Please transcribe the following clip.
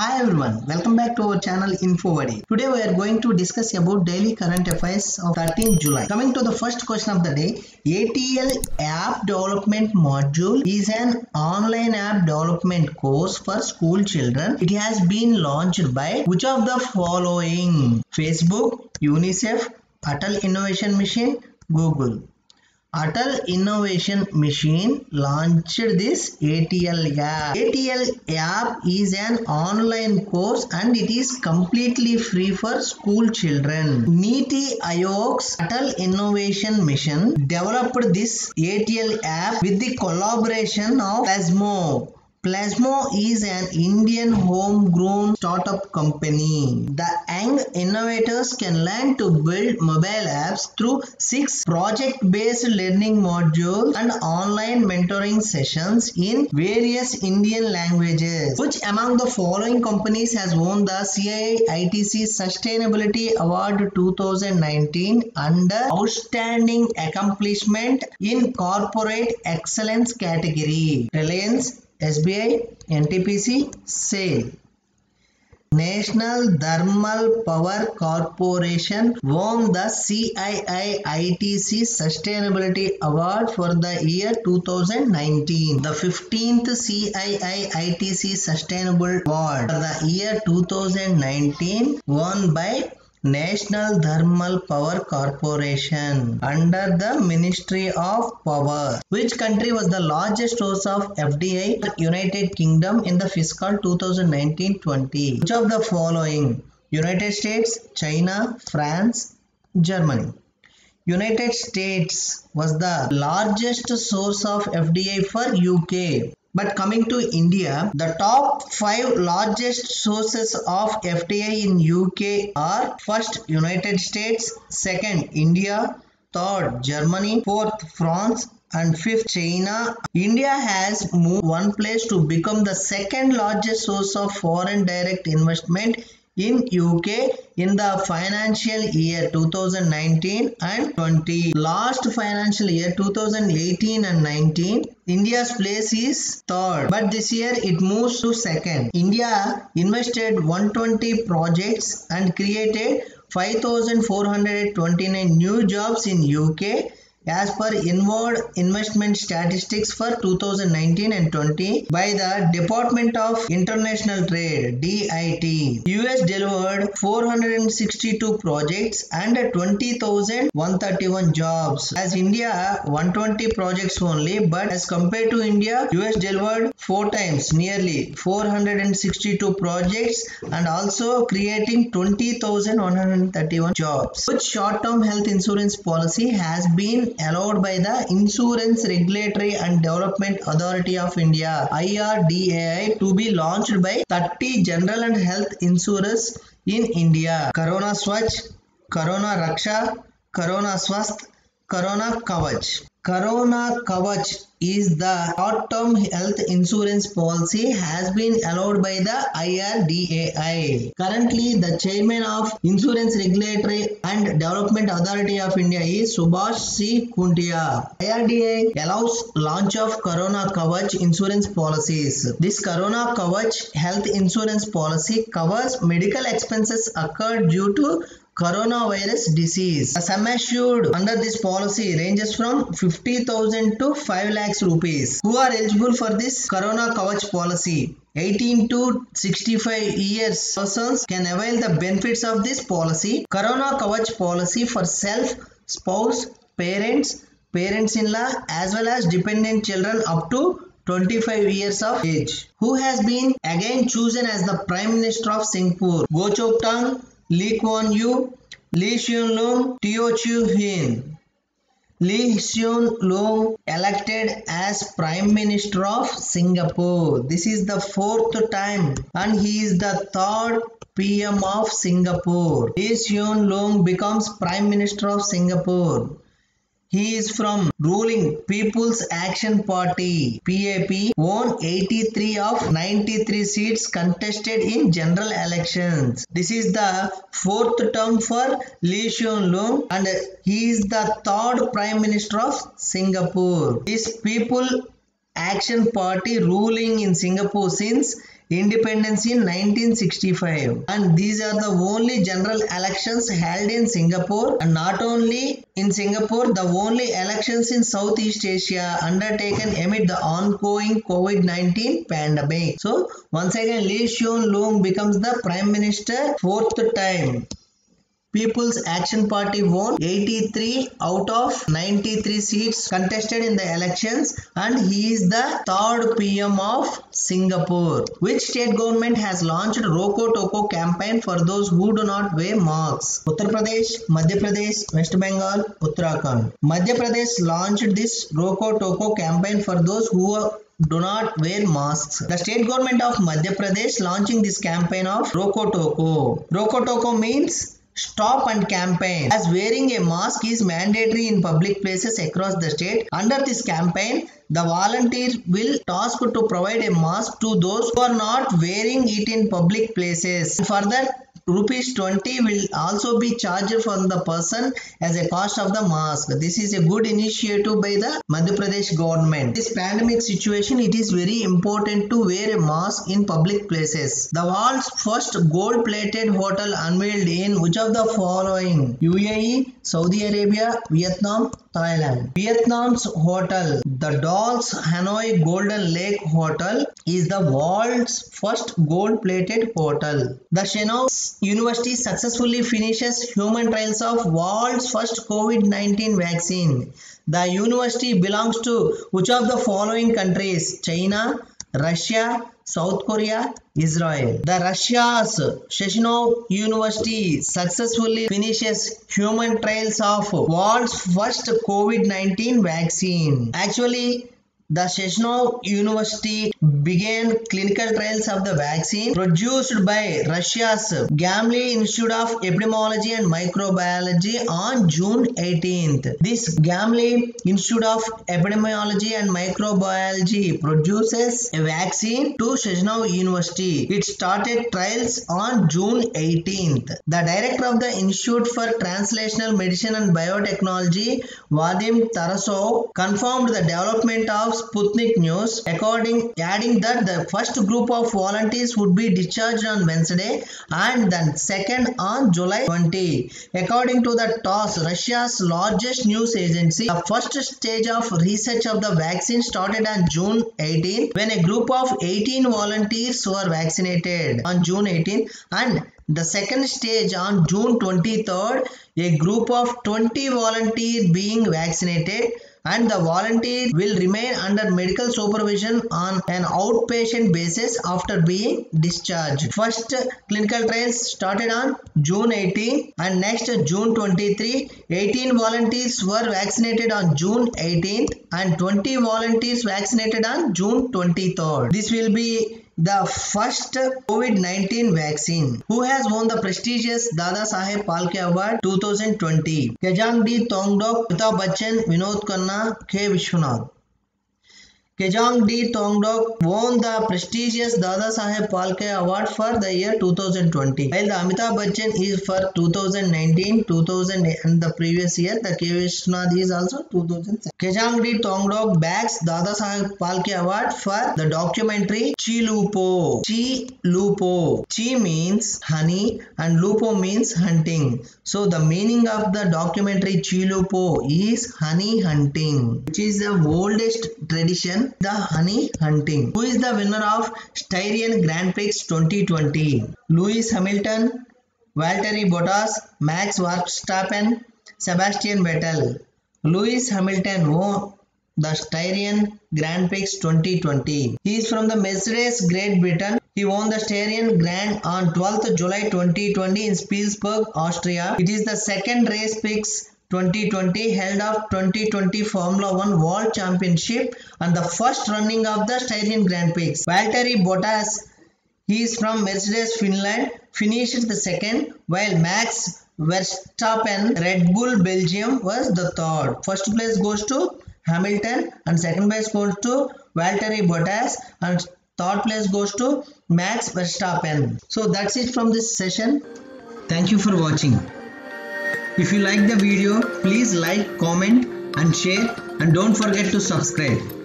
Hi everyone, welcome back to our channel InfoWadi. Today we are going to discuss about daily current affairs of 13th July. Coming to the first question of the day, ATL App Development Module is an online app development course for school children. It has been launched by which of the following? Facebook, UNICEF, Atal Innovation Mission, Google. Atal Innovation Mission launched this ATL app. ATL app is an online course and it is completely free for school children. NITI Aayog's Atal Innovation Mission developed this ATL app with the collaboration of Plasmo. Plasmo is an Indian homegrown startup company. The young innovators can learn to build mobile apps through 6 project-based learning modules and online mentoring sessions in various Indian languages. Which among the following companies has won the CII ITC Sustainability Award 2019 under Outstanding Accomplishment in Corporate Excellence category? Reliance, SBI, NTPC, SAIL. National Thermal Power Corporation won the CII ITC Sustainability Award for the year 2019. The 15th CII ITC Sustainable Award for the year 2019 won by National Thermal Power Corporation under the Ministry of Power. Which country was the largest source of FDI for United Kingdom in the fiscal 2019-20? Which of the following? United States, China, France, Germany. United States was the largest source of FDI for UK. But coming to India, the top 5 largest sources of FDI in UK are: first, United States; second, India; third, Germany; fourth, France; and fifth, China. India has moved one place to become the second largest source of foreign direct investment in UK in the financial year 2019 and 20. Last financial year 2018 and 19, India's place is third, but this year it moves to second. India invested 120 projects and created 5,429 new jobs in UK as per inward investment statistics for 2019 and 20 by the Department of International Trade (DIT). US delivered 462 projects and 20,131 jobs. As India 120 projects only, but as compared to India, US delivered 4 times nearly 462 projects and also creating 20,131 jobs. Which short-term health insurance policy has been allowed by the Insurance Regulatory and Development Authority of India (IRDAI) to be launched by 30 general and health insurers in India? Corona Swachh, Corona Raksha, Corona Swasth, Corona Kavach. Corona Kavach is the short-term health insurance policy has been allowed by the IRDAI. Currently, the chairman of Insurance Regulatory and Development Authority of India is Subhash C. Khuntia. IRDAI allows launch of Corona Kavach insurance policies. This Corona Kavach health insurance policy covers medical expenses occurred due to coronavirus disease. The sum assured under this policy ranges from 50,000 to 5 lakhs rupees. Who are eligible for this Corona Kavach policy? 18 to 65 years persons can avail the benefits of this policy. Corona Kavach policy for self, spouse, parents, parents-in-law as well as dependent children up to 25 years of age. Who has been again chosen as the Prime Minister of Singapore? Goh Chok Tong, Lee Kuan Yew, Lee Hsien Loong, Teo Chee Hean. Lee Hsien Loong elected as Prime Minister of Singapore. This is the 4th time and he is the 3rd PM of Singapore. Lee Hsien Loong becomes Prime Minister of Singapore. He is from ruling People's Action Party (PAP), won 83 of 93 seats contested in general elections. This is the 4th term for Lee Hsien Loong and he is the 3rd Prime Minister of Singapore. This People Action Party ruling in Singapore since independence in 1965, and these are the only general elections held in Singapore, and not only in Singapore, the only elections in Southeast Asia undertaken amid the ongoing COVID-19 pandemic. So once again Lee Hsien Loong becomes the Prime Minister fourth time. People's Action Party won 83 out of 93 seats contested in the elections, and he is the third PM of Singapore. Which state government has launched Roko Toko campaign for those who do not wear masks? Uttar Pradesh, Madhya Pradesh, West Bengal, Uttarakhand. Madhya Pradesh launched this Roko Toko campaign for those who do not wear masks. The state government of Madhya Pradesh launching this campaign of Roko Toko. Roko Toko means stop and campaign, as wearing a mask is mandatory in public places across the state. Under this campaign, the volunteer will tasked to provide a mask to those who are not wearing it in public places. Further, ₹20 will also be charged for the person as a cost of the mask. This is a good initiative by the Madhya Pradesh government. This pandemic situation, it is very important to wear a mask in public places. The world's first gold-plated hotel unveiled in which of the following? UAE, Saudi Arabia, Vietnam, Thailand. Vietnam's hotel, the Dolls Hanoi Golden Lake Hotel, is the world's first gold-plated hotel. The Chenao University successfully finishes human trials of world's first COVID-19 vaccine. The university belongs to which of the following countries? China, Russia, South Korea, Israel. The Russia's Chechenov University successfully finishes human trials of world's first COVID-19 vaccine. Actually, the Chechenov University began clinical trials of the vaccine produced by Russia's Gamaleya Institute of Epidemiology and Microbiology on June 18th. This Gamaleya Institute of Epidemiology and Microbiology produces a vaccine to Chechenov University. It started trials on June 18th. The director of the Institute for Translational Medicine and Biotechnology, Vadim Tarasov, confirmed the development of Sputnik News, adding that the first group of volunteers would be discharged on Wednesday and then second on July 20. According to the TASS, Russia's largest news agency, the first stage of research of the vaccine started on June 18 when a group of 18 volunteers were vaccinated on June 18, and the second stage on June 23rd, a group of 20 volunteers being vaccinated, and the volunteer will remain under medical supervision on an outpatient basis after being discharged. First clinical trials started on June 18 and next June 23. 18 volunteers were vaccinated on June 18th and 20 volunteers vaccinated on June 23rd. This will be the first COVID-19 vaccine. Who has won the prestigious Dada Saheb Phalke Award 2020? Kajang D. Tongdok, Amitabh Bachchan, Vinod Khanna, K. Vishwanath. Kajang D. Tongdok won the prestigious Dada Saheb Phalke Award for the year 2020, while the Amitabh Bachchan is for 2019, 2000 and the previous year. The K. Vishwanath is also 2007. Kajang D. Tongdok bags Dada Saheb Phalke Award for the documentary Chi Lupo. Chi Lupo. Chi means honey and Lupo means hunting. So the meaning of the documentary Chi Lupo is honey hunting, which is the oldest tradition, the honey hunting. Who is the winner of Styrian Grand Prix 2020? Lewis Hamilton, Valtteri Bottas, Max Verstappen, Sebastian Vettel. Lewis Hamilton won the Styrian Grand Prix 2020. He is from the Mercedes, Great Britain. He won the Styrian Grand on 12th July 2020 in Spielberg, Austria. It is the second race Prix 2020 held of 2020 Formula 1 World Championship and the first running of the Styrian Grand Prix. Valtteri Bottas, he is from Mercedes, Finland, finished the second, while Max Verstappen, Red Bull Belgium, was the third. First place goes to Hamilton and second place goes to Valtteri Bottas and third place goes to Max Verstappen. So that's it from this session. Thank you for watching. If you like the video, please like, comment and share, and don't forget to subscribe.